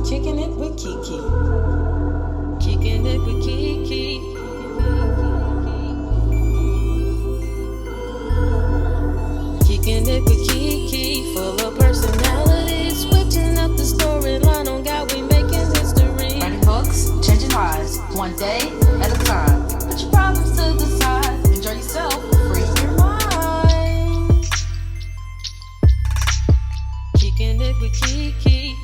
Kicking it with KeKe. Kicking it with KeKe. Kicking it with KeKe. Full of personality. Switching up the storyline on God, we making history. Writing books, changing lives, one day at a time. Put your problems to the side. Enjoy yourself. Free your mind. Kicking it with KeKe.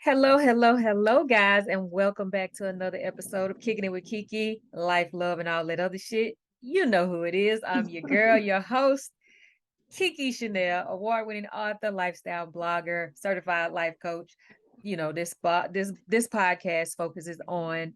Hello, guys, and welcome back to another episode of Kicking It with KeKe, Life, Love, and all that other shit. You know who it is. I'm your girl, your host, KeKe Chanel, award-winning author, lifestyle blogger, certified life coach. You know, this podcast focuses on,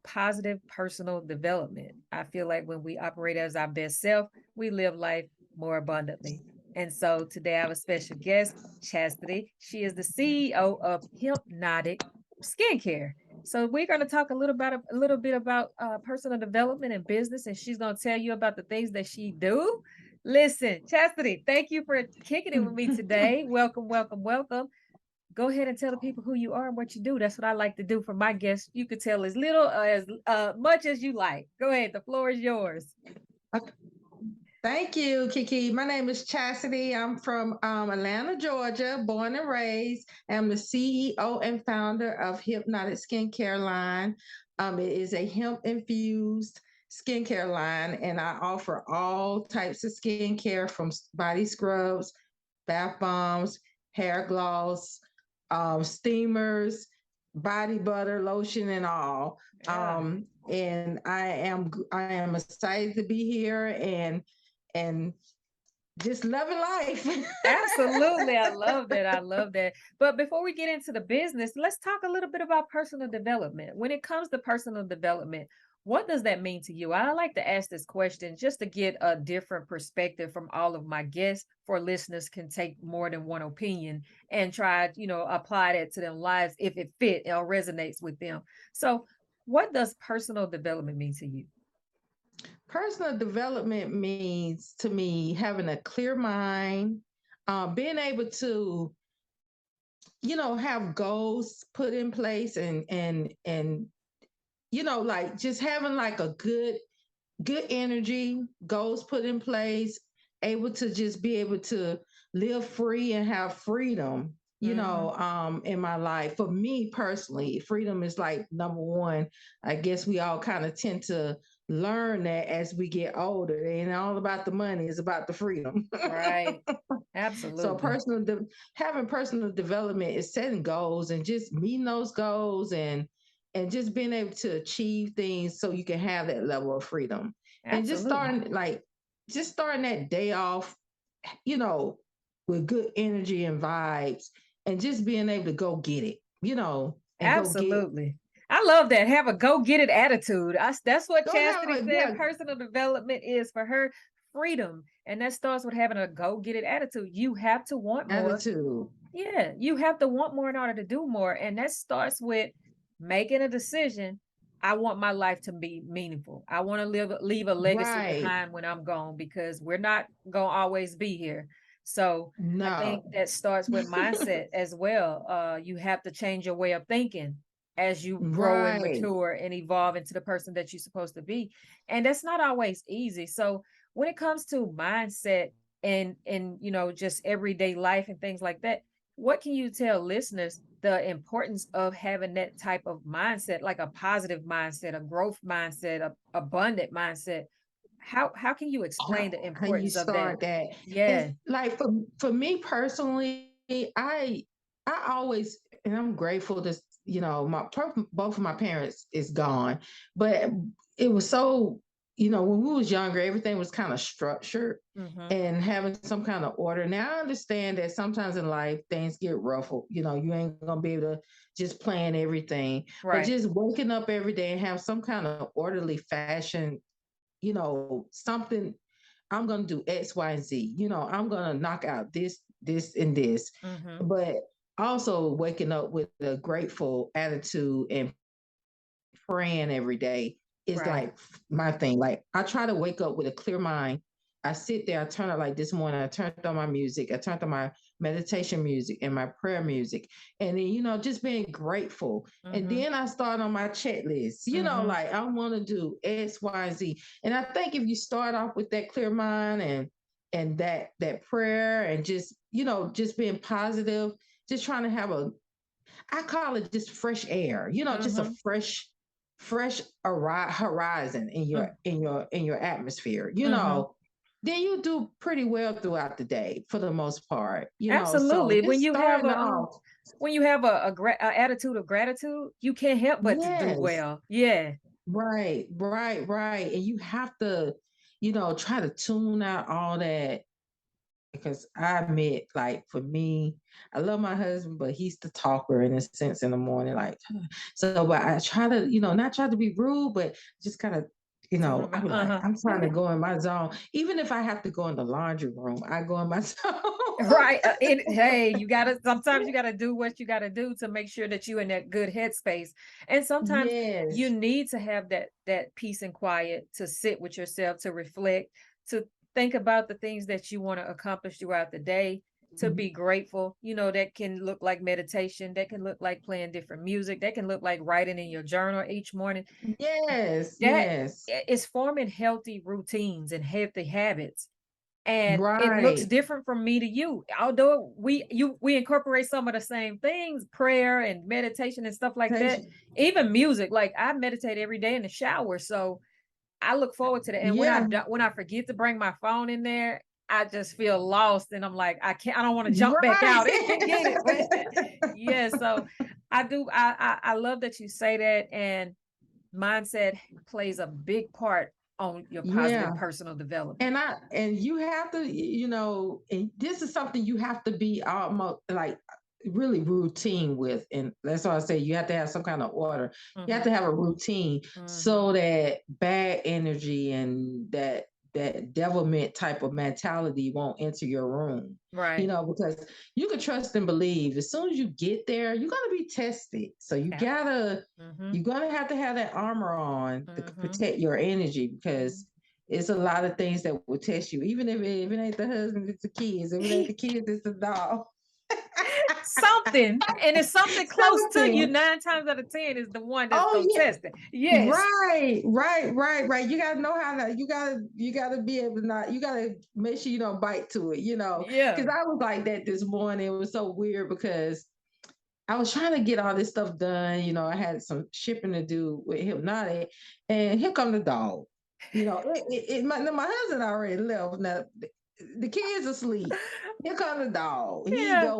positive personal development. I feel like when we operate as our best self, we live life more abundantly. And so today I have a special guest, Chastity. She is the CEO of Hypnotic Skincare. So we're going to talk a little bit about personal development and business, and she's going to tell you about the things that she do. Listen, Chastity, thank you for kicking it with me today. Welcome, welcome, welcome. Go ahead and tell the people who you are and what you do. That's what I like to do for my guests. You could tell as little as much as you like. Go ahead. The floor is yours. Okay. Thank you, KeKe. My name is Chastity. I'm from Atlanta, Georgia, born and raised. I'm the CEO and founder of Hypnotic Skincare line. It is a hemp-infused skincare line, and I offer all types of skincare from body scrubs, bath bombs, hair gloss, steamers, body butter, lotion, and all. Yeah. And I am excited to be here and just loving life. Absolutely. I love that. I love that. But before we get into the business, let's talk a little bit about personal development. When it comes to personal development, what does that mean to you? I like to ask this question just to get a different perspective from all of my guests, for listeners can take more than one opinion and try, apply that to their lives if it fit or resonates with them. So, what does personal development mean to you? Personal development means to me having a clear mind, being able to, have goals put in place and like just having like a good energy, goals put in place, able to just be able to live free and have freedom, Hmm. in my life. For me personally, freedom is like number one. I guess we all kind of tend to learn that as we get older. It ain't all about the money, it's about the freedom. Right. So Absolutely. having personal development is setting goals and just meeting those goals and just being able to achieve things so you can have that level of freedom and Absolutely. just starting that day off, you know, with good energy and vibes and just being able to go get it, and Absolutely. I love that. Have a go get it attitude. That's what go have Chastity a said personal development is for her, freedom. And that starts with having a go get it attitude. You have to want more. attitude. Yeah, you have to want more in order to do more. And that starts with making a decision. I want my life to be meaningful. I want to leave a legacy Right. behind when I'm gone, because we're not going to always be here. So I think No. that starts with mindset as well. You have to change your way of thinking as you grow and Right. mature and evolve into the person that you're supposed to be. And that's not always easy. So when it comes to mindset and just everyday life and things like that, what can you tell listeners the importance of having that type of mindset, like a positive mindset, a growth mindset, a abundant mindset? How can you explain the How you importance of that? start that. Yeah. It's like for me personally, I always, and I'm grateful to, both of my parents is gone, but it was so, when we was younger, everything was kind of structured Hmm. and having some kind of order. Now I understand that sometimes in life things get ruffled. You ain't gonna be able to just plan everything, but Right. just waking up every day and have some kind of orderly fashion, something. I'm going to do X, Y, and Z. I'm going to knock out this, and this. Hmm. But also waking up with a grateful attitude and praying every day. is Right. like my thing. Like I try to wake up with a clear mind. I sit there, I turn it like this morning, I turned on my music, I turned on my meditation music and my prayer music. And then, just being grateful. And Mm-hmm. then I start on my checklist, Mm-hmm. like I want to do X, Y, Z. And I think if you start off with that clear mind and that prayer and just being positive, just trying to have I call it just fresh air, just a Mm-hmm. fresh horizon in your atmosphere, Mm-hmm. then you do pretty well throughout the day for the most part, so Absolutely. just starting off. When you have a attitude of gratitude, you can't help but to do Yes, well. Yeah. right, and you have to try to tune out all that, because I admit, like for me, I love my husband, but he's the talker in a sense in the morning. Like, so, but I try to, not try to be rude, but just kind of, Tune them I out. be like, Uh-huh. I'm trying to go in my zone. Even if I have to go in the laundry room, I go in my zone. Right. Hey, sometimes you gotta do what you gotta do to make sure that you in that good headspace. And sometimes you Yes. need to have that peace and quiet to sit with yourself, to reflect, to think about the things that you want to accomplish throughout the day, to be grateful. That can look like meditation, that can look like playing different music, that can look like writing in your journal each morning. Yes. That Yes. is forming healthy routines and healthy habits, and it looks Right. different from me to you, although we incorporate some of the same things, prayer and meditation and stuff like that. Patient. Even music, like I meditate every day in the shower, so I look forward to that. And when Yeah. when I forget to bring my phone in there, I just feel lost, and I'm like, I don't want to jump back Right. out and get it. But yeah, so I love that you say that. And mindset plays a big part on your positive Yeah. personal development. And you have to, and this is something you have to be almost like really routine with. And that's why I say you have to have some kind of order. You have Hmm. to have a routine Hmm. so that bad energy and that devilment type of mentality won't enter your room. Right. Because you can trust and believe as soon as you get there, you're gonna be tested. So Yeah. Mhm. you're gonna have to have that armor on to Mhm. protect your energy, Mhm. because it's a lot of things that will test you. Even if it ain't the husband, it's the kids. If it ain't the kids, it's the dog. Something, and it's something close to you. Something. 9 times out of 10 is the one that's Oh gonna yeah. test it. Yes. Right. You gotta know how to. You gotta be able to not. You gotta make sure you don't bite to it. Yeah. Because I was like that this morning. It was so weird because I was trying to get all this stuff done. I had some shipping to do with Hypnotic, and here come the dog. My husband already left. Now the kids asleep. Here come the dog. Yeah.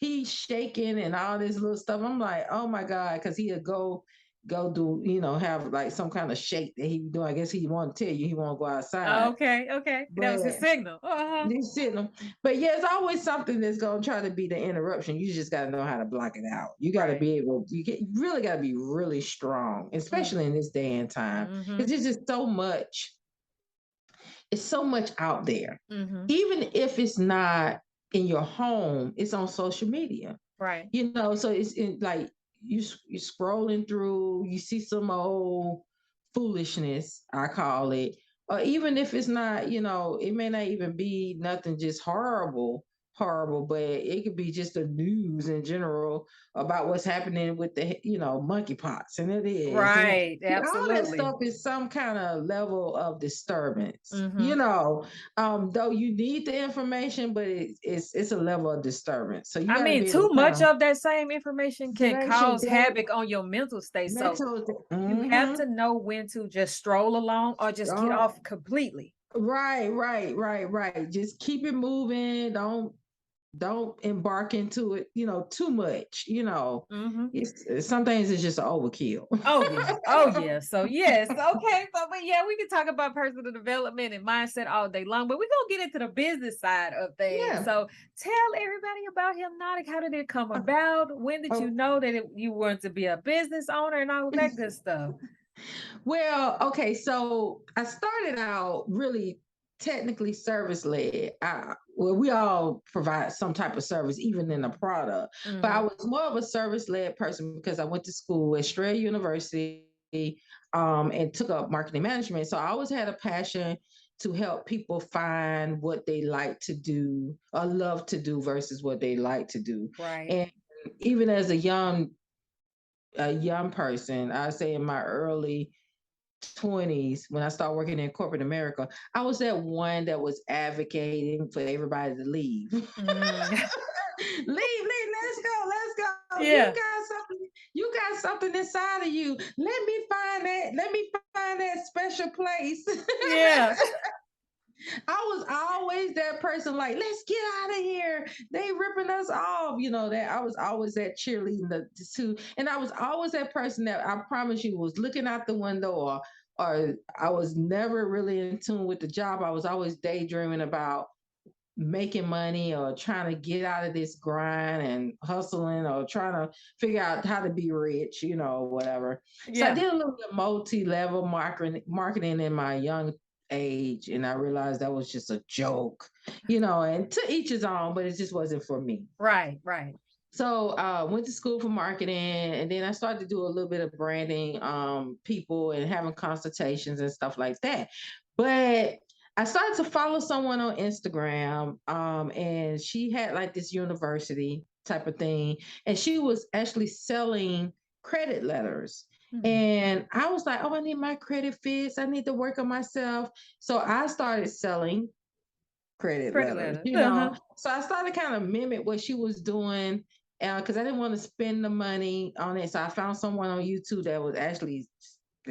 He's shaking and all this little stuff. I'm like, oh my god, because he'll go do have like some kind of shake that he do. I guess he want to tell you he won't go outside, Okay. Okay. That was his but signal. Uh-huh. these sitting. But yeah, it's always something that's gonna try to be the interruption. You just gotta know how to block it out. You gotta Right. be able. You really gotta be really strong, Mm. especially in this day and time, because Mhm. there's just so much. It's so much out there. Mhm. Even if it's not in your home, it's on social media. Right. So it's like you're scrolling through, you see some old foolishness, I call it, or even if it's not, it may not even be nothing just horrible, but it could be just the news in general about what's happening with the monkeypox, and it is, and Right. all that Absolutely. stuff is some kind of level of disturbance. Mhm. Though you need the information, but it's a level of disturbance. So you I got to mean, be able too to kind much of of that same information can information cause that havoc on your mental state. So mental. you have Mm-hmm. to know when to just stroll along or just get Oh, off completely. right. Just keep it moving. Don't embark into it. Too much. Mhm. It's some things it's just overkill. Oh yeah. Oh yeah. So yes. Okay. So but yeah, we can talk about personal development and mindset all day long, but we're gonna get into the business side of things. Yeah. So tell everybody about Hypnotic. How did it come about? When did you Oh, know that you wanted to be a business owner and all of that good stuff? well, okay, so I started out really technically service led. Well, we all provide some type of service, even in a product, but I Mm-hmm. was more of a service led person because I went to school at Strayer University. and took up marketing management. So I always had a passion to help people find what they like to do or love to do versus what they like to do. Right. And even as a young person, I say in my early 20s, when I started working in corporate America, I was that one that was advocating for everybody to leave. Mm. Leave, let's go, let's go. You Yeah. got something, you got something inside of you. Let me find that special place. Yeah. I was always that person, like, let's get out of here. They ripping us off. That I was always that cheerleading the two. And I was always that person that I promise you was looking out the window, or I was never really in tune with the job. I was always daydreaming about making money or trying to get out of this grind and hustling or trying to figure out how to be rich, whatever. So I Yeah. did a little bit of multi-level marketing in my young age, and I realized that was just a joke, and to each his own, but it just wasn't for me. Right. Right. So went to school for marketing, and then I started to do a little bit of branding people and having consultations and stuff like that. But I started to follow someone on Instagram, and she had like this university type of thing, and she was actually selling credit letters. Mm. And I was like, oh, I need my credit fixed. I need to work on myself. So I started selling credit Credit letters, letter. you Uh-huh. know. So I started kind of mimic what she was doing because I didn't want to spend the money on it. So I found someone on YouTube that was actually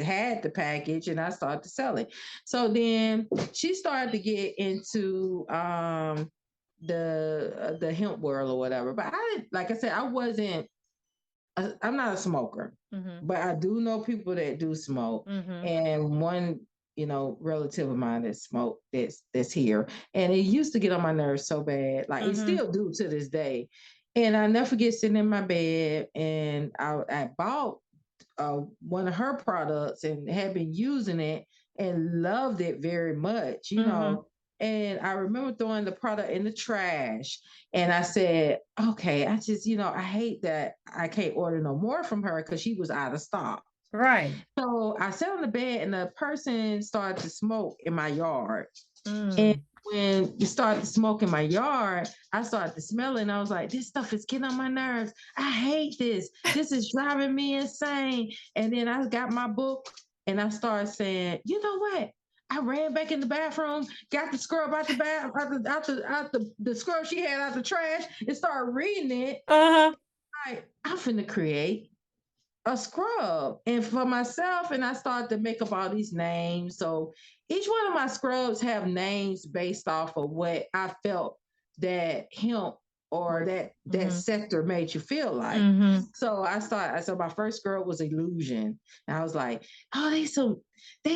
had the package, and I started to sell it. So then she started to get into the hemp world or whatever. But like I said, I'm not a smoker, Mm-hmm. but I do know people that do smoke. Mm-hmm. And one, relative of mine that smoke that's here. And it used to get on my nerves so bad. Like it Mm-hmm. still do to this day. And I never forget sitting in my bed, and I bought one of her products and had been using it and loved it very much, Mm-hmm. And I remember throwing the product in the trash. And I said, okay, I just, I hate that I can't order no more from her because she was out of stock. Right. So I sat on the bed, and the person started to smoke in my yard. And Mm. when you started to smoke in my yard, I started to smell it, and I was like, this stuff is getting on my nerves. I hate this. This is driving me insane. And then I got my book, and I started saying, you know what? I ran back in the bathroom, got the scrub out the bath, out the scrub she had out the trash, and started reading it. Uh-huh. Like, I'm finna create a scrub and for myself, and I started to make up all these names. So each one of my scrubs have names based off of what I felt that hemp or that Mm-hmm. sector made you feel like. Mm-hmm. So my first scrub was illusion. And I was like, oh, they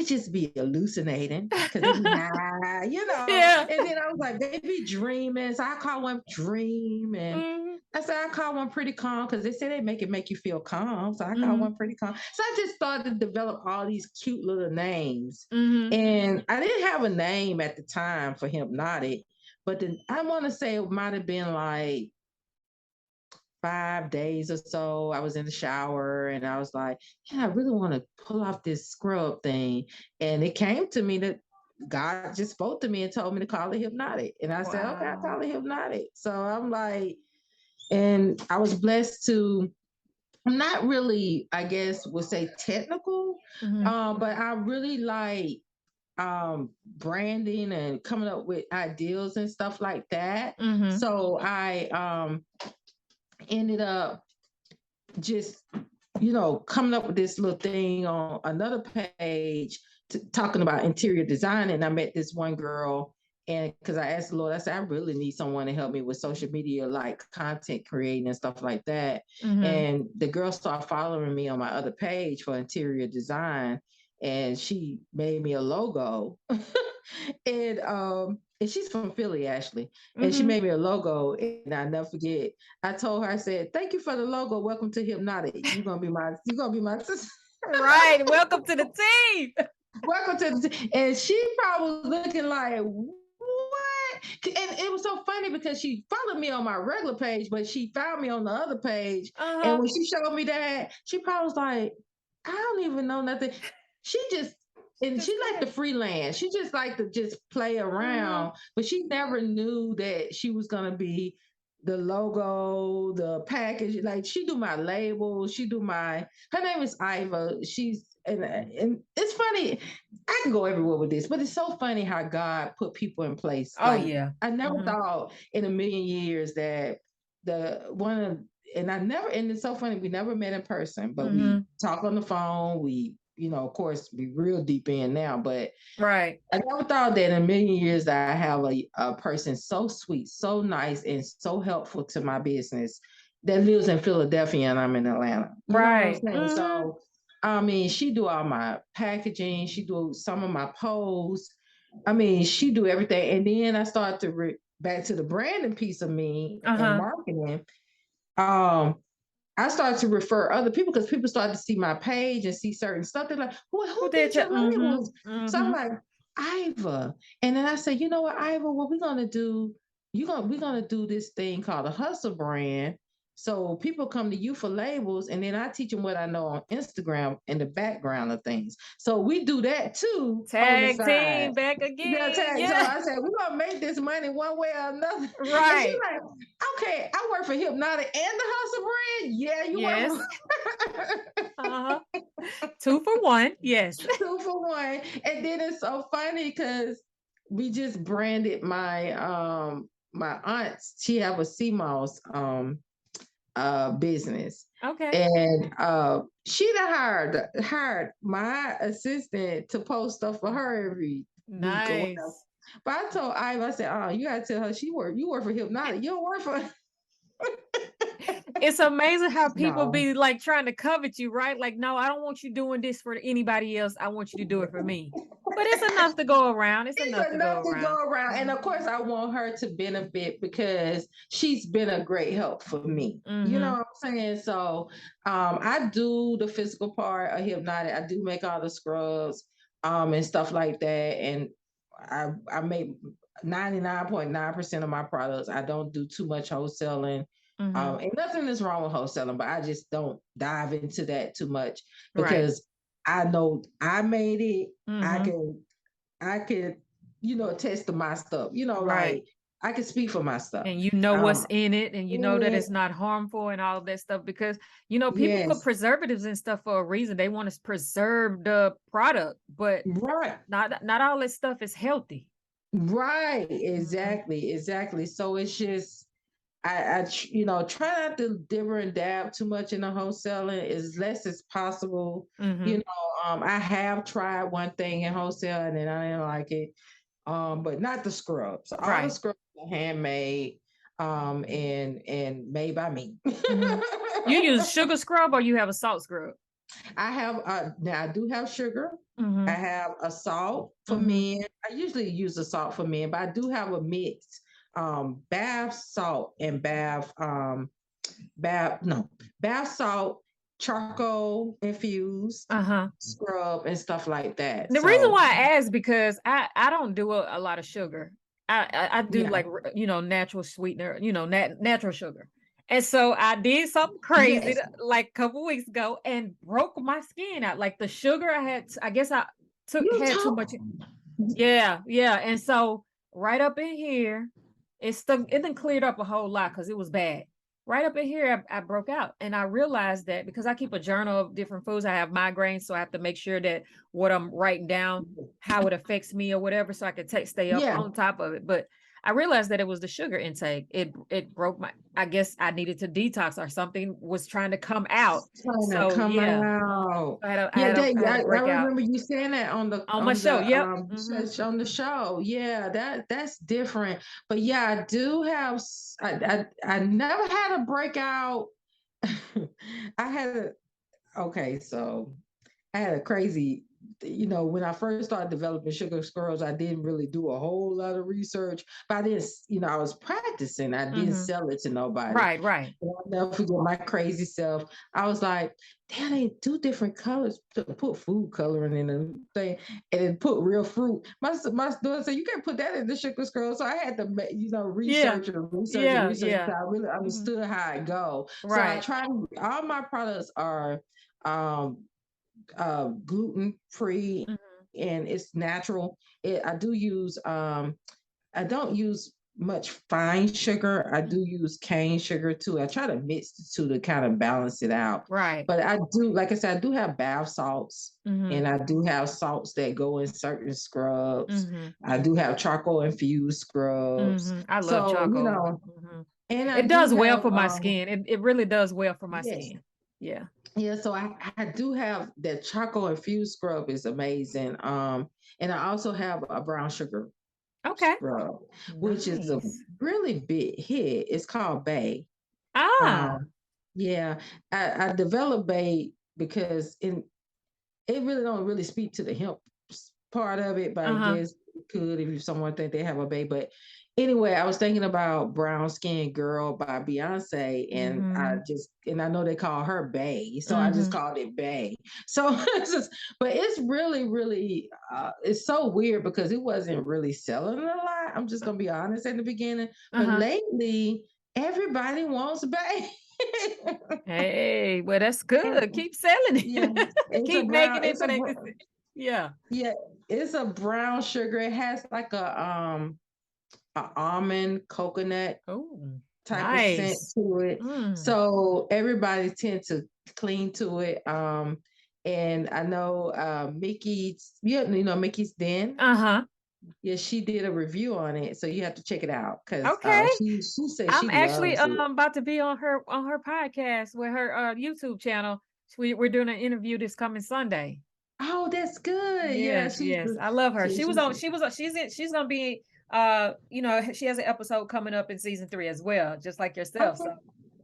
just be hallucinating because they be high, Yeah. And then I was like, they be dreaming. So I call one dream, and Mm-hmm. I said I call one pretty calm because they say they make you feel calm. So I call Mm-hmm. one pretty calm. So I just started to develop all these cute little names. Mm-hmm. And I didn't have a name at the time for Hypnotic, but then I want to say it might have been like 5 days or so. I was in the shower, and I was like, yeah, I really want to pull off this scrub thing. And it came to me that God just spoke to me and told me to call it Hypnotic. And I said, okay, I'll Wow. call it Hypnotic. So I'm like, and I was blessed to, I'm not really, I guess, would say technical, Mm-hmm. but I really like branding and coming up with ideas and stuff like that. Mm-hmm. So I ended up just coming up with this little thing on another page talking about interior design. And I met this one girl, and because I asked the Lord, I said, I really need someone to help me with social media, like content creating and stuff like that. Mm-hmm. And the girl started following me on my other page for interior design, and she made me a logo. And she's from Philly actually. And she Mm-hmm. made me a logo, and I never forget. I told her, I said, thank you for the logo. Welcome to Hypnotic. You're gonna be my sister. Right. Welcome to the team. Welcome to and she probably was looking like, what? And it was so funny because she followed me on my regular page, but she found me on the other page. And Uh-huh. when she showed me that, she probably was like, I don't even know nothing. She just and Just she liked to play. freelance. She just liked to just play Mm-hmm. around, but she never knew that she was gonna be the logo, the package. Like she do my label, she do my. Her name is Iva. She's and it's funny. I can go everywhere with this, but it's so funny how God put people in place. Oh Like yeah. I never Mm-hmm. thought in a million years that the one of and I never, and it's so funny, we never met in person, but we Mm-hmm. talk on the phone. We, of course, we real deep in now, but Right. I never thought that in a million years that I have a person so sweet, so nice, and so helpful to my business that lives in Philadelphia and I'm in Atlanta. You know what I'm Right. saying? Mm-hmm. So, I mean, she do all my packaging. She do some of my posts. I mean, she do everything. And then I start to back to the branding piece of me and Uh-huh. marketing. Um, I started to refer other people because people started to see my page and see certain stuff. They're like, well, Who who did did you? your Mm-hmm. labels? So I'm Mm-hmm. like, Iva. And then I said, you know what, Iva, what we're gonna do, we're gonna do this thing called a hustle brand. So people come to you for labels, and then I teach them what I know on Instagram in the background of things. So we do that too on the Tag side. team back Yeah, again. tag. So Yeah. I said, we're gonna make this money one way or another. And she's Right. like, okay, I work for Hypnotic and the Hustle brand. Yeah, you work Yes. for Uh-huh. 2 for 1. Yes. 2 for 1. And then it's so funny because we just branded my aunt's. She have a CMOS business. Okay. And she done hired my assistant to post stuff for her every week or whatever. Nice. But I told Iva, I said, "Oh, you gotta tell her you work for Hypnotic. You don't work for It's amazing how people no." be like trying to covet you, right? Like, no, I don't want you doing this for anybody else. I want you to do it for me. But it's enough to go around. It's enough It's to go enough to go around. around. And of Mhm. course, I want her to benefit because she's been a great help for me. You know Mhm. what I'm saying? So I do the physical part of Hypnotic. I do make all the scrubs and stuff like that. And I make 99.9% of my products. I don't do too much wholesaling. Mhm. And nothing is wrong with wholesaling, but I just don't dive into that too much Right. because I know I made it. I Mhm. can I could, attest to my stuff. Right. Like I can speak for my stuff. And you know what's Um, in it, and you know that and it's not harmful and all of that stuff because people put yes, preservatives and stuff for a reason. They want to preserve the product, but right, not all that stuff is healthy. right, Mhm. exactly, exactly. So it's just try not to dibber and dab too much in the wholesaling as less as possible. Mhm. I have tried one thing in wholesale and then I didn't like it. But not the scrubs. All the Right. scrubs are handmade, and made by me. Mhm. You use sugar scrub or you have a salt scrub? I have now I do have sugar. I Mhm. have a salt for Mhm. men. I usually use a salt for men, but I do have a mix. Bath salt and bath no bath salt, charcoal infused Uh-huh. scrub and stuff like that. The reason So why I ask because I don't do a lot of sugar. I do yeah, like natural sweetener, natural sugar. And so I did something crazy yes, like a couple weeks ago and broke my skin out. Like the sugar I guess I took you had too talk. much. Yeah, yeah. And so right up in here, it then cleared up a whole lot because it was bad. Right up in here, I broke out. And I realized that because I keep a journal of different foods, I have migraines. So I have to make sure that what I'm writing down, how it affects me or whatever, so I can stay up Yeah, on top of it. But I realized that it was the sugar intake. It broke I guess I needed to detox or something was trying to come out. trying to So come yeah, out. I Yeah, had I, a I breakout remember you saying that on my show. Yep. Hmm. on the show. Yeah, that's different. But yeah, I do have. I never had a breakout. I had a okay, so I had a crazy, when I first started developing sugar scrolls, I didn't really do a whole lot of research, but I didn't, I was practicing. I didn't Hmm. sell it to nobody. Right, right. And I'll never forget my crazy self. I was like, damn, they do different colors to put food coloring in the thing and then put real fruit. My daughter said, you can't put that in the sugar scroll. So I had to, Yeah. research and research and Yeah, research yeah. until I really Mhm. understood how it go. So I Right. try, all my products are um gluten free Mhm. and it's natural. I do use I don't use much fine sugar. I do Mhm. use cane sugar too. I try to mix the two to kind of balance it out. Right. But I do, like I said, I do have bath salts Mhm. and I do have salts that go in certain scrubs. Mhm. I do have charcoal infused scrubs. Mhm. I love So, charcoal. Mhm. and I It do does well have for my skin. It really does well for my yes. skin. Yeah. Yeah, so I do have that charcoal infused scrub is amazing. And I also have a brown sugar Okay. scrub, which is a Nice. really big hit. It's called Bay. Ah. Um, yeah, I developed Bay because it really don't really speak to the hemp part of it, but I Uh-huh. guess it could if someone think they have a baby. But anyway, I was thinking about Brown Skin Girl by Beyonce, and Mhm. I know they call her Bay, so I just Mhm. called it Bay. So it's just, but it's really, really, it's so weird because it wasn't really selling a lot. I'm just gonna be honest in the beginning, but Uh-huh. lately everybody wants Bay. Hey, well, that's And good. Keep selling yeah, it. it's a Keep brown, making it so they can see. Yeah. yeah, it's a brown sugar. It has like a almond coconut Oh, type of scent nice. to it. Mm. So everybody tend to cling to it. And I know Mickey's, you know Mickey's Den. Uh-huh. Yeah, she did a review on it, so you have to check it out because Okay. she said I'm she actually loves it. about to be on her podcast with her YouTube channel. We're doing an interview this coming Sunday. Oh, that's good. Yeah, Yes, yes. I love her. she, she's She's gonna be she has an episode coming up in season 3 as well, just like yourself. okay. So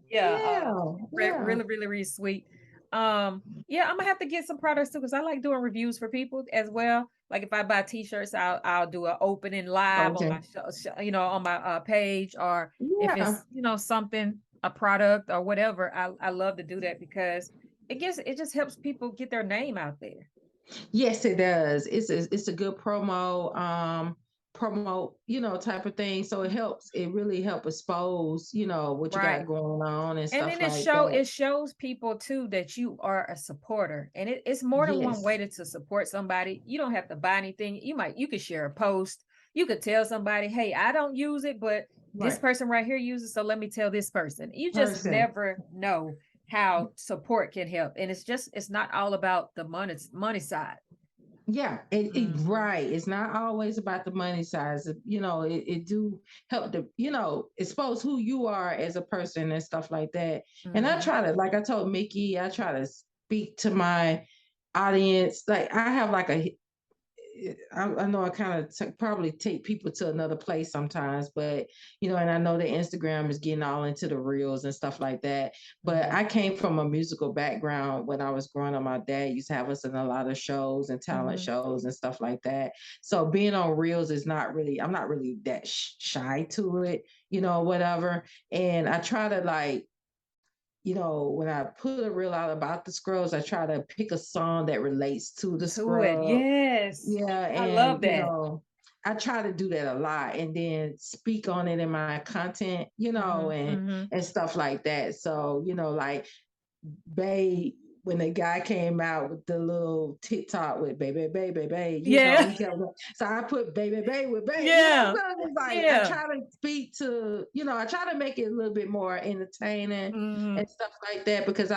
yeah, Yeah, yeah. really, really, really sweet. Yeah, I'm gonna have to get some products too because I like doing reviews for people as well. Like if I buy T-shirts, I'll do an opening live on Okay. my on my page, or if Yeah. it's something a product or whatever. I love to do that because it just helps people get their name out there. Yes, it does. It's a good promote, type of thing. So it really help expose, what you got Right. going on and And stuff then like that. it shows people too that you are a supporter. And it's more than one way Yes. to support somebody. You don't have to buy anything. You could share a post. You could tell somebody, hey, I don't use it, but this Right. person right here uses, so let me tell this person. You just Person. never know how support can help. And it's not all about the money side. Yeah, Mhm. right. It's not always about the money size. It do help to, expose who you are as a person and stuff like that. And I Mhm. try to, like I told Mickey, I try to speak to my audience. Like I have like I know I kind of probably take people to another place sometimes, but and I know that Instagram is getting all into the reels and stuff like that. But Mhm. I came from a musical background when I was growing up. My dad used to have us in a lot of shows and talent Mhm. shows and stuff like that. So being on reels is not really, I'm not really that shy to it, whatever. And I try to like when I put a reel out about the scrubs, I try to pick a song that relates to the To it. scrub. Yes. Yeah, I and love that. I try to do that a lot and then speak on it in my content, Mhm. and Mhm. stuff like that. So, like Bay, when the guy came out with the little TikTok with baby, baby, baby, Yeah. he kept so I put baby, baby with baby, Yeah. so it's like I Yeah. try to speak to, I try to make it a little bit more entertaining Mhm. and stuff like that because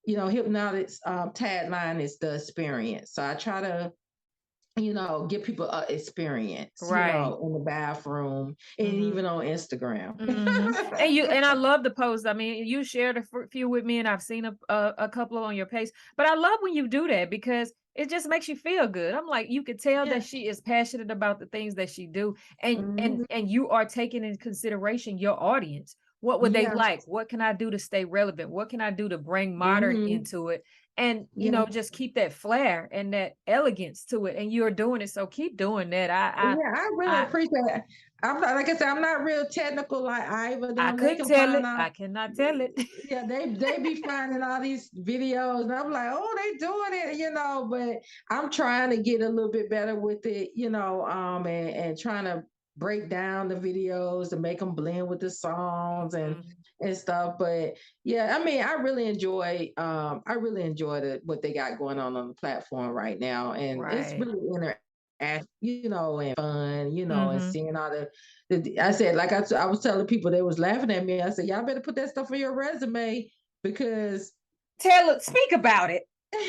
Hypnotic's tagline is the experience. So I try to give people a experience, Right. in the bathroom and Mhm. even on Instagram. Mhm. And I love the post. I mean, you shared few with me, and I've seen a couple on your page. But I love when you do that because it just makes you feel good. I'm like, you could tell Yeah. that she is passionate about the things that she do, and Mhm. you are taking into consideration your audience. What would they Yeah. like? What can I do to stay relevant? What can I do to bring modern Mhm. into it? And Yeah. just keep that flair and that elegance to it. And you're doing it, so keep doing that. Yeah, I really I appreciate it. I'm not, like I said, I'm not real technical like Iva I them. They couldn't can tell find it. out. I cannot tell it. Yeah, they be finding all these videos, and I'm like, oh, they doing it, But I'm trying to get a little bit better with it, and trying to break down the videos to make them blend with the songs and Mhm. and stuff. But yeah, I mean, I really enjoy what they got going on the platform right now, and it's Right. really interactive, and fun, and Mm-hmm. seeing all I said, like I was telling people, they was laughing at me. I said, y'all better put that stuff on your resume because Tell it, speak about it. yeah,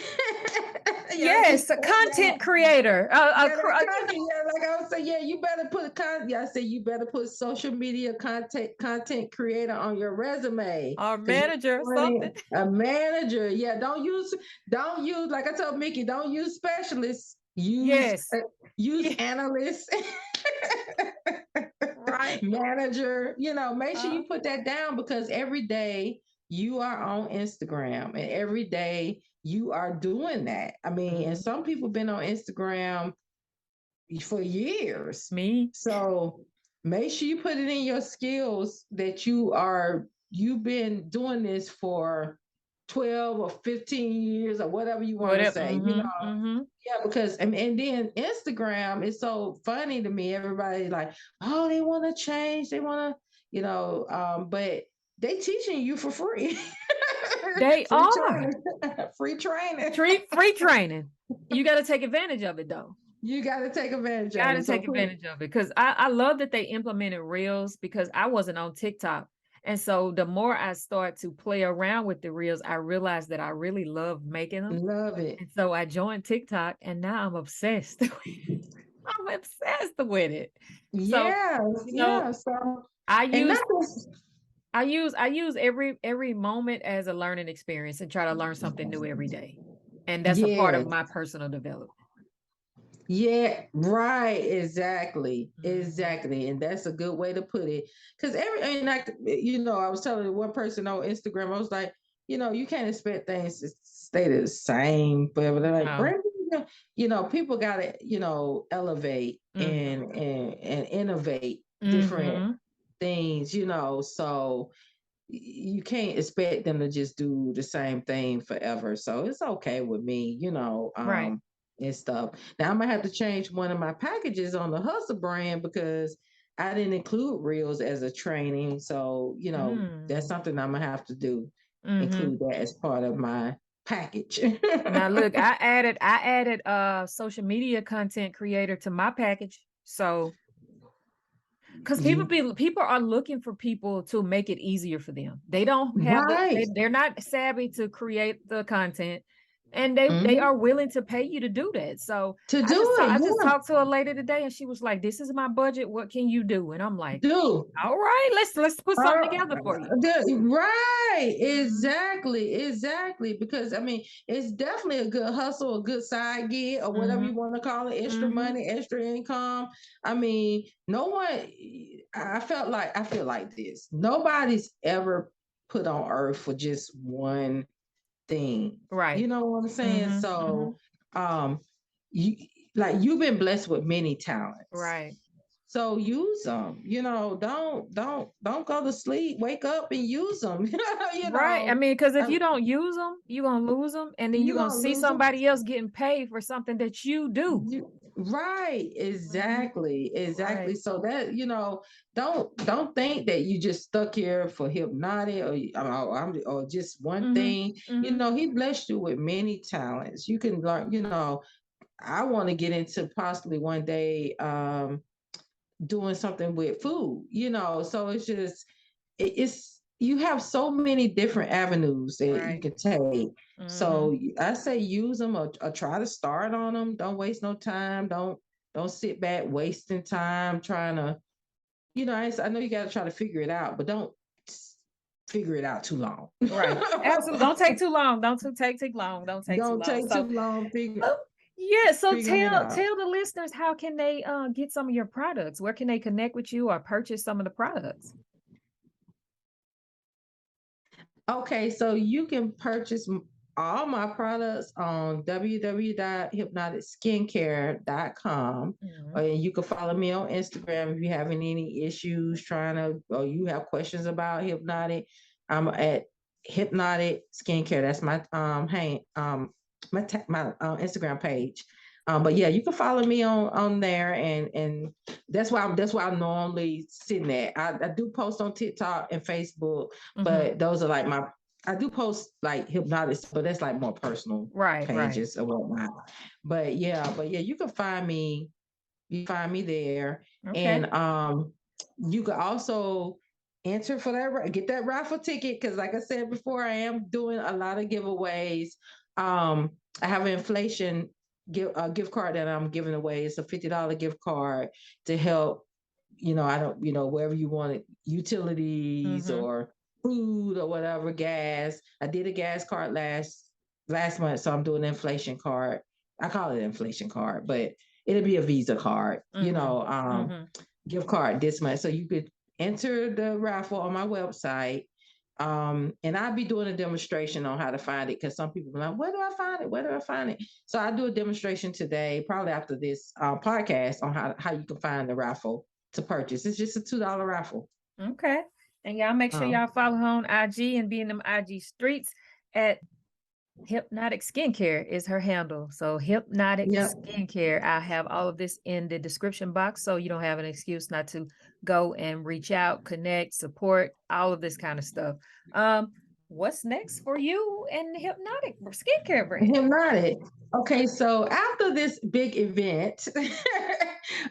Yes, a content creator. yeah, that content, yeah, like I was saying, yeah, you better put yeah, I said you better put social media content creator on your resume our because you're manager or something. running a manager. Yeah, don't use like I told Mickey, don't use specialists. Yes. Use Yeah, analysts, right. manager. Make sure Uh, you put that down because every day you are on Instagram and every day you are doing that. I mean, and mhm. some people been on Instagram for years. Me. So make sure you put it in your skills that you've been doing this for 12 or 15 years or whatever you want to Whatever. say, Mm-hmm. Mm-hmm. yeah, because and then Instagram is so funny to me. Everybody like, oh, they want to change, they want to, but they teaching you for free. They Free are. training. Free training. Free training. You got to take advantage of it though. You got to take advantage of Got to it. So take advantage of it because I love that they implemented reels because I wasn't on TikTok. And so the more I start to play around with the reels, I realized that I really love making them. love it. And so I joined TikTok and now I'm obsessed. I'm obsessed with it. So, Yeah, you know, yeah. So I and use not just I use every moment as a learning experience and try to learn something new every day. And that's a part of yes, my personal development. yeah, right, exactly, Mhm. exactly, and that's a good way to put it. Because and like I was telling one person on Instagram, I was like, you can't expect things to stay the same forever. They're like, No. Brandon, people gotta elevate Mhm. and innovate different Mhm. things, so you can't expect them to just do the same thing forever. So it's okay with me, Right. and stuff. Now I'm gonna have to change one of my packages on the Hustle brand because I didn't include reels as a training. So, that's Mm. something I'm gonna have to do. Mhm. Include that as part of my package. Now look, I added social media content creator to my package. So because You people are looking for people to make it easier for them. They don't have right. they're not savvy to create the content and they Mhm. are willing to pay you to do that. So To do it, I just yeah. talked to a lady today and she was like, "This is my budget. What can you do?" And I'm like, Do. "All right, let's put something together for you." Right, Mhm. exactly. Because I mean, it's definitely a good hustle, a good side gig, or whatever Mhm. you want to call it, extra Mhm. money, extra income. I mean, no one. I feel like this. Nobody's ever put on earth for just one thing. You Right. know what I'm saying? Mhm. So, Mhm. um, you you've been blessed with many talents. Right. So use them. Don't go to sleep. Wake up and use them. you Right. I know, mean, because if I, you don't use them, you're gonna lose them, and then you're you gonna gonna see lose them. somebody else getting paid for something that you do. Right, Mhm. exactly. Right. So that don't think that you just stuck here for hypnotic or just one Mhm. thing. Mhm. He blessed you with many talents. You can learn. I want to get into possibly one day doing something with food. So it's just it's you have so many different avenues that you Right. can take. Mhm. So I say use them or try to start on them. Don't waste no time. Don't sit back wasting time trying to. I know you got to try to figure it out, but don't figure it out too long. Right. Absolutely. Don't take too long. Take too long. Don't take too Don't long. take too So, long oh, yeah. So figuring it out. tell the listeners how can they get some of your products? Where can they connect with you or purchase some of the products? Okay, so you can purchase all my products on www.hypnoticskincare.com. Mhm. And you can follow me on Instagram if you have any issues or you have questions about hypnotic. I'm at hypnotic skincare. That's my my Instagram page. But yeah, you can follow me on there, and that's why I'm normally sitting at. I do post on TikTok and Facebook, Mm-hmm. but those are like my. I do post like hypnotics, but that's like more personal Right, right. pages or whatnot. But yeah, you can find me. You find me there, Okay. and you could also enter for that. Get that raffle ticket because, like I said before, I am doing a lot of giveaways. I have an inflation gift card that I'm giving away. It's a $50 gift card to help. I don't. Wherever you want it, utilities Mm-hmm. or food or whatever, gas. I did a gas card last month, so I'm doing an inflation card. I call it an inflation card, but it'll be a Visa card, Mm-hmm. Mm-hmm. gift card this month. So you could enter the raffle on my website. And I'll be doing a demonstration on how to find it because some people are like, where do I find it? Where do I find it? So I do a demonstration today, probably after this podcast, on how you can find the raffle to purchase. It's just a $2 raffle. Okay. And y'all make sure Um, y'all follow her on IG and be in them IG streets at Hypnotic Skincare is her handle. So Hypnotic yeah. Skincare. I'll have all of this in the description box so you don't have an excuse not to go and reach out, connect, support, all of this kind of stuff. What's next for you and Hypnotic Skincare brand? Hypnotic. Okay, so after this big event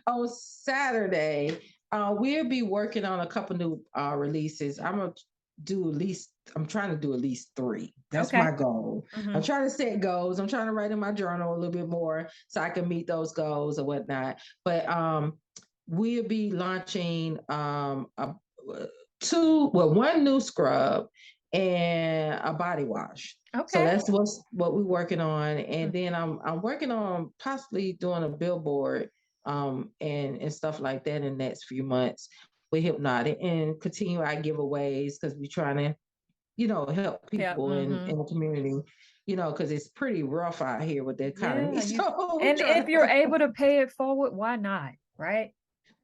on Saturday, we'll be working on a couple new releases. I'm trying to do at least three. That's Okay. my goal. Mm-hmm. I'm trying to set goals. I'm trying to write in my journal a little bit more so I can meet those goals or whatnot. But we'll be launching one new scrub and a body wash. So Okay. that's what we're working on, and Mm. then I'm working on possibly doing a billboard, and stuff like that in the next few months with Hypnotic, and continue our giveaways because we're trying to help Yeah. people in Mm-hmm. the community, because it's pretty rough out here with the economy. Yeah. You So we're and trying if to you're able to pay it forward, why not? Right?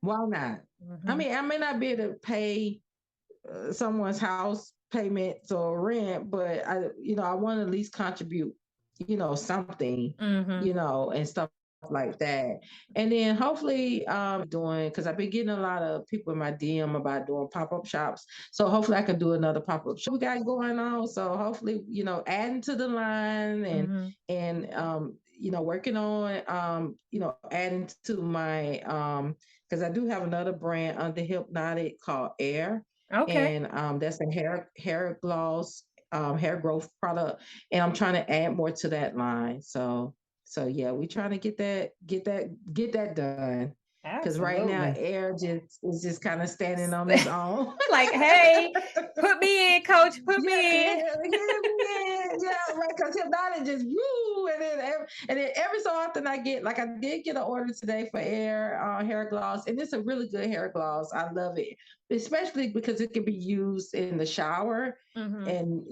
why not? I Mm-hmm. mean, I may not be able to pay someone's house payments or rent, but I want to at least contribute, something, Mm-hmm. and stuff like that. And then hopefully, doing because I've been getting a lot of people in my DM about doing pop-up shops. So hopefully I can do another pop-up shop we got going on. So hopefully, adding to the line Mm-hmm. and working on adding to my because I do have another brand under Hypnotic called Air, Okay. and that's a hair gloss, hair growth product, and I'm trying to add more to that line. So yeah, we trying to get that done. Because right now, Absolutely. Air just is just kind of standing on its own. Like, hey, put me in, coach, put Yeah, me in. yeah, right. Because Hypnotic just woo, and then every so often I did get an order today for Air hair gloss, and it's a really good hair gloss. I love it, especially because it can be used in the shower, Mm-hmm. and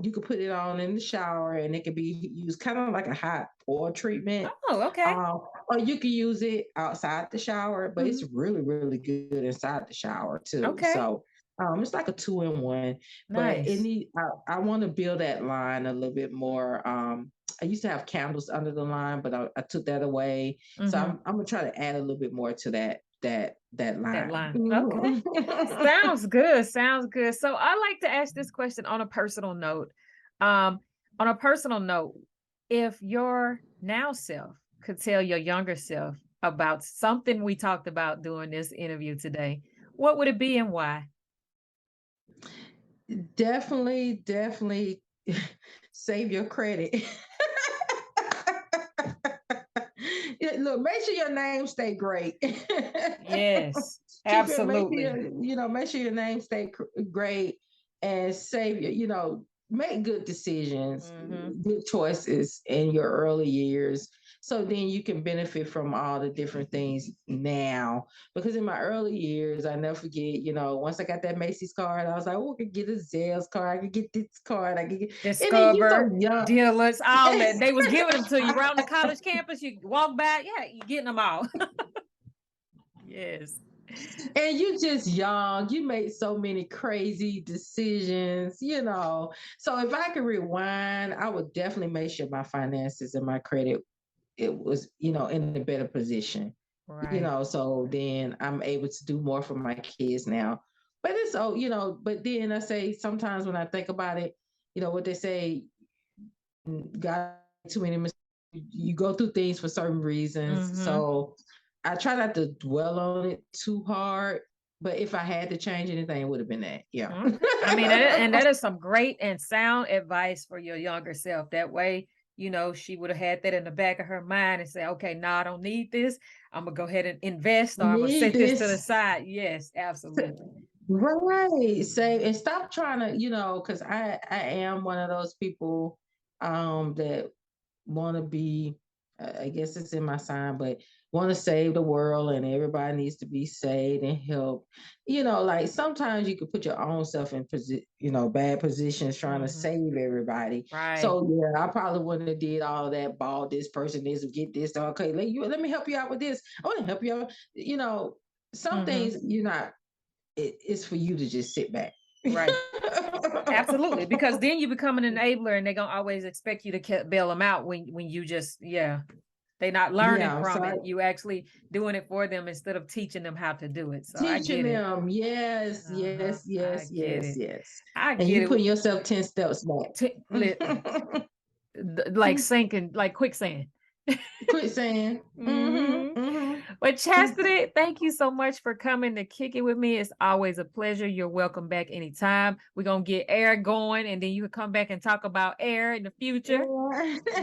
you can put it on in the shower, and it can be used kind of like a hot oil treatment. Oh, okay. Or you can use it outside the shower, but Mm-hmm. it's really, really good inside the shower too. Okay. So it's like a two-in-one, but Nice. I want to build that line a little bit more. I used to have candles under the line, but I took that away. So Mm-hmm. I'm gonna try to add a little bit more to that That line. line. Okay. Mhm. Sounds good. Sounds good. So I like to ask this question on a personal note. On a personal note, if your now self could tell your younger self about something we talked about during this interview today, what would it be and why? Definitely save your credit. Yeah, look, make sure your name stay great. Yes, Keep it, absolutely. make sure your name stay great, and save make good decisions, Mm-hmm. good choices in your early years. So then you can benefit from all the different things now. Because in my early years, I never forget, once I got that Macy's card, I was like, oh, I could get a Zales card, I could get this card, I could get, and then you so Discover, young. dealers, all that. They was giving them to you around the college campus. You walk by, yeah, you getting them all. Yes. And you just young, you made so many crazy decisions. So if I could rewind, I would definitely make sure my finances and my credit it was, in a better position. Right. So then I'm able to do more for my kids now. But it's, but then I say sometimes when I think about it, what they say, God too many mistakes. You go through things for certain reasons. Mm-hmm. So I try not to dwell on it too hard. But if I had to change anything, it would have been that. Yeah. Okay. I mean, and that is some great and sound advice for your younger self. That way, she would have had that in the back of her mind and say, okay, no, I don't need this. I'm gonna go ahead and invest, or I'm gonna Need set this to the this. side. Yes, absolutely. Right. Say and stop trying to, because I am one of those people that want to be, I guess it's in my sign, but want to save the world and everybody needs to be saved and help. Like sometimes you could put your own self in bad positions trying to Mm-hmm. save everybody. Right. So yeah, I probably wouldn't have did all that, bought this person this, get this. Okay, let me help you out with this. I want to help you out. Some Mm-hmm. things you're not, it's for you to just sit back. Right. Absolutely. Because then you become an enabler and they're gonna always expect you to bail them out when you just, yeah. They're not learning Yeah, so from it. You actually doing it for them instead of teaching them how to do it. So I teaching get it. them, yes, Uh-huh. yes, I yes, get yes, it. yes. I And get you it. putting yourself 10 steps back. Like sinking, like quicksand. Quit saying. Hmm. But Mm-hmm. Chastity, thank you so much for coming to kick it with me. It's always a pleasure. You're welcome back anytime. We're gonna get air going, and then you can come back and talk about air in the future.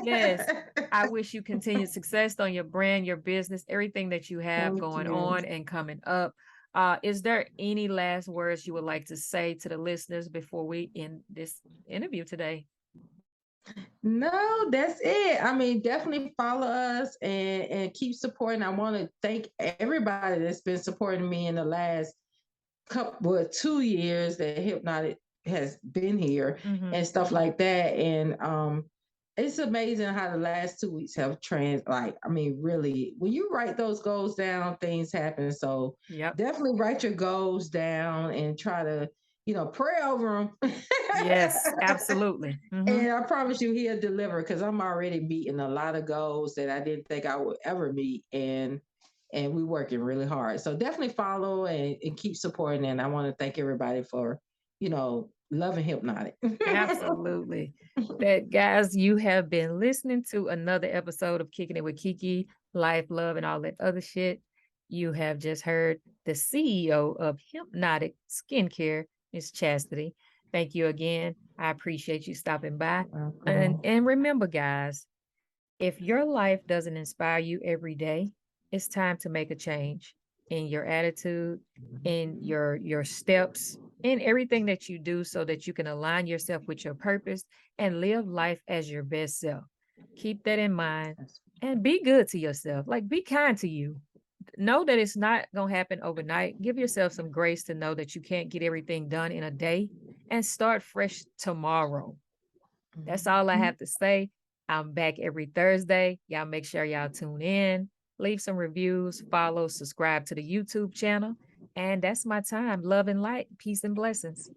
Yes. I wish you continued success on your brand, your business, everything that you have Thank going you. on and coming up. Is there any last words you would like to say to the listeners before we end this interview today? No, that's it. I mean, definitely follow us and keep supporting. I want to thank everybody that's been supporting me in the last couple, well, 2 years that Hypnotic has been here Mm-hmm. and stuff like that. And it's amazing how the last 2 weeks have like, I mean, really, when you write those goals down, things happen. So Yep. definitely write your goals down and try to, pray over them. Yes, absolutely. Mm-hmm. And I promise you, he'll deliver because I'm already meeting a lot of goals that I didn't think I would ever meet. And we're working really hard. So definitely follow and keep supporting. And I want to thank everybody for, loving Hypnotic. Absolutely. That guys, you have been listening to another episode of Kicking It with KeKe, Life, Love, and all that other shit. You have just heard the CEO of Hypnotic Skincare, Miss Chastity. Thank you again. I appreciate you stopping by. And remember, guys, if your life doesn't inspire you every day, it's time to make a change in your attitude, in your steps, in everything that you do so that you can align yourself with your purpose and live life as your best self. Keep that in mind and be good to yourself. Like be kind to you. Know that it's not going to happen overnight. Give yourself some grace to know that you can't get everything done in a day and start fresh tomorrow. That's all I have to say. I'm back every Thursday. Y'all make sure y'all tune in, leave some reviews, follow, subscribe to the YouTube channel. And that's my time. Love and light, peace and blessings.